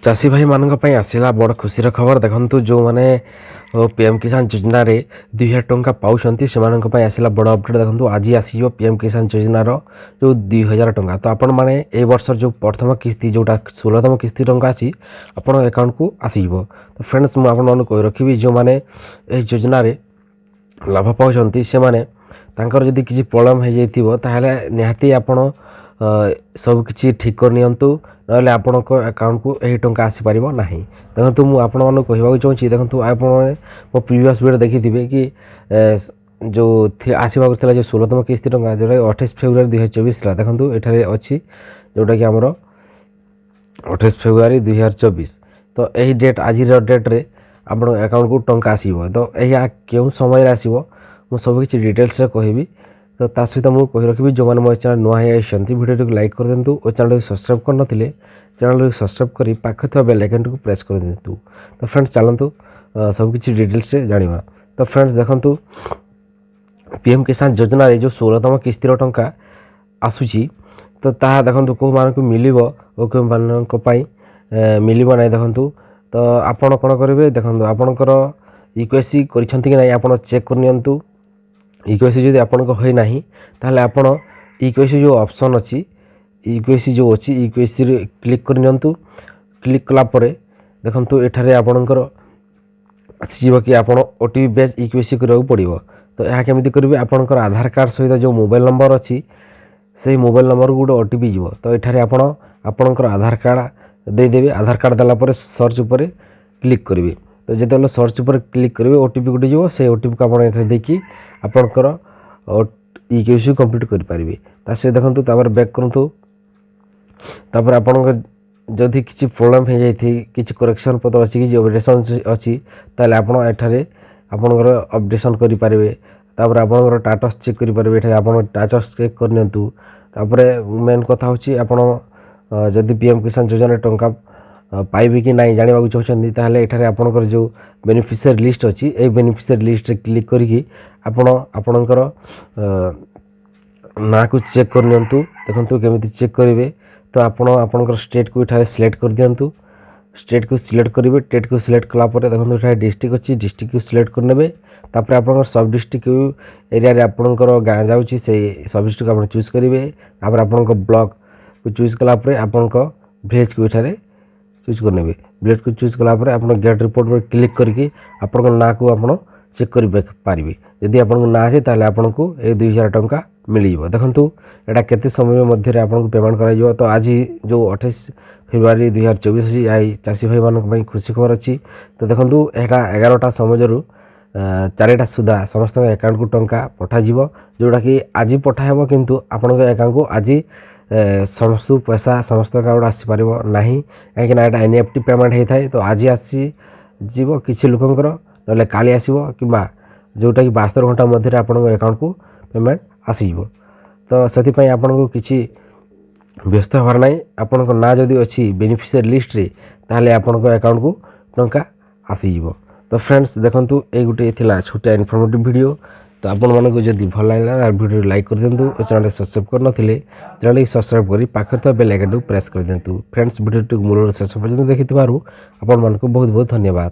चाषी भाई मानक पई आसिला बड़ खुशीर खबर देखंतु जो माने पीएम किसान योजना रे 2000 टंका पाउछंती से मानक पई आसिला बड़ अपडेट देखंतु आज आसीयो पीएम किसान योजना रो जो 2000 टंका तो आपण माने ए वर्ष जो प्रथम किस्ती जोटा 16तम किस्ती टंका अछि आपण अकाउंट को आसीबो। तो फ्रेंड्स मु आपण माने कहि रखिबी जो माने ए योजना रे लाभ पाउछंती से माने तांकर जदि किछि प्रॉब्लम हे जैतिबो ताहले निहाती आपण सब किछि ठीक कर नियंतु नहले आपणक अकाउंट को यही टंका आसीपर ना। देखो मुझे आपण कहवाक चाहूँगी देखो आप मो प्रीवियस वीडियो देखी कि जो आसवाक जो 16तम किस्ती टंका जोटा 28 फेब्रुआरी 2024 देखो ये अच्छी जोटा कि आमर 28 फेब्रुआरी 2024 तो यही डेट आज डेट्रे आप अकाउंट को टंका आसो तो यह क्यों समय आसो मुझे सबकि डिटेल्स कहबी। तो ता सहित मुझे कही रखी जो मैंने मो चैनल नुआ होती वीडियो को लाइक कर दिंतु और चैनल को सब्सक्राइब कर चैनल को सब्सक्राइब कर पाखे थे बेल आइकन को प्रेस कर दिंतु। तो फ्रेंड्स चलतु सबकि डिटेल्स से जाना। तो फ्रेंड्स देखंतु पीएम किसान योजना रे जो 16तम किस्तीर टंका आसूची तो ताहा देखंतु को मान को मिलिबो ओ को मान को पाई मिलिबो नै देखंतु। तो आपण कोन करिवे देखंतु आपणकर इक्वेसी करिसंती कि नै आपण चेक कर नियंतु। इक्वेसी जदि आपन को होई नाही ताहले आपण इक्वेसी जो ऑप्शन अछि इक्वेसी जो अछि इक्वेसी रे क्लिक कर नियंतु। क्लिक कला परे देखंतु एठारे आपणकर आसीबो कि आपण ओटीपी बेस इक्वेसी करबो पड़िबो। तो ଏହା केमिति करिवे आपणकर आधार कार्ड सहित जो मोबाइल नंबर अछि सेही मोबाइल नंबर को गोटे ओटीपी जीवो। तो एठारे आपण आपणकर आधार कार्ड दे देबे। आधार कार्ड दला परे सर्च ऊपर क्लिक करिवे। तो जेतेले सर्च पर क्लिक करेंगे ओटीपी गोटे जीव से ओटीपी को आप देखिए आपणकर इक्वेसी कंप्लीट करेंगे। से देखो तापर बैक करूँ तापर आपणकर जदि किसी प्रॉब्लम हो जाए किसी करेक्शन पत्र अच्छी कि अपडेशन अच्छी ताले आप आपणकर अपडेशन करेंगे। तापर आपणकर स्टेटस चेक करेंगे। आप स्टेटस चेक करनियंतु। तापर मेन कथा होची आपण जदि पीएम किसान योजना टंका पाइबे कि नहीं जानवा चाहते ताहले एठारे आपणकर जो बेनिफिशियरी लिस्ट अच्छी ए बेनिफिशियरी लिस्ट रे क्लिक करिकी आपण आपणकर ना को चेक करनियंतु। देखंतु केमिति चेक करिवे। तो आपण आपणकर स्टेट को एठारे सिलेक्ट कर दियंतु। स्टेट को सिलेक्ट करिवे। स्टेट को सिलेक्ट कला परे देखंतु एठारे डिस्ट्रिक्ट अच्छी डिस्ट्रिक्ट को सिलेक्ट कर नेबे। तापर आपणकर सब डिस्ट्रिक्ट एरिया रे आपणकर गाँ जाउची से सब डिस्ट्रिक्ट आपण चूज करिवे। तापर आपणकर ब्लॉक को चूज कला परे आपणकर विलेज को एठारे चूज करने ब्लेड को चूज कलापर आप गेट रिपोर्ट पर क्लिक करके आपण ना को आप चेक कर पारे। जदि आपको ना आए ताहले आपन को 2000 टंका मिल जाए। देखो यहाँ केते समय मध्य आपको पेमेंट कर। तो आज जो 28 फेब्रुआरी 2024 आई चाषी भाई मानक खुशी खबर अच्छी। तो देखो यहाँ 11टा समय 4टा सुधा समस्त अकाउंट को टंका पठाଯିव जोटा कि आज पठाब किंतु आपण अकाउंट को आज समस्त पैसा समस्त अकाउंट आसीपर ना कहीं एनईएफटी पेमेंट होता है। तो आज आसी जीव किसी लोकंर ना काली आसो कि जोटा कि 72 घंटा मध्य आप अकाउंट को पेमेंट आसीज। तो से आपन को किसी व्यस्त हबार ना आपण ना जदि अच्छी बेनिफिशियरी लिस्ट रे ताहले आपन अकाउंट को टंका आसीज। तो फ्रेंड्स देखंतु ए गुटे थिला छोटा इनफॉर्मेटिव वीडियो। तो आपण मानको जदि भल लागला वीडियो लाइक कर दिंतु और चैनल सब्सक्राइब कर नथिले चैनल को सब्सक्राइब करी पाखे तो बेल आइकन को प्रेस कर दिंतु। फ्रेंड्स वीडियो मूल शेष पर्यंत देखिथिबारु आपण मानको बहुत बहुत धन्यवाद।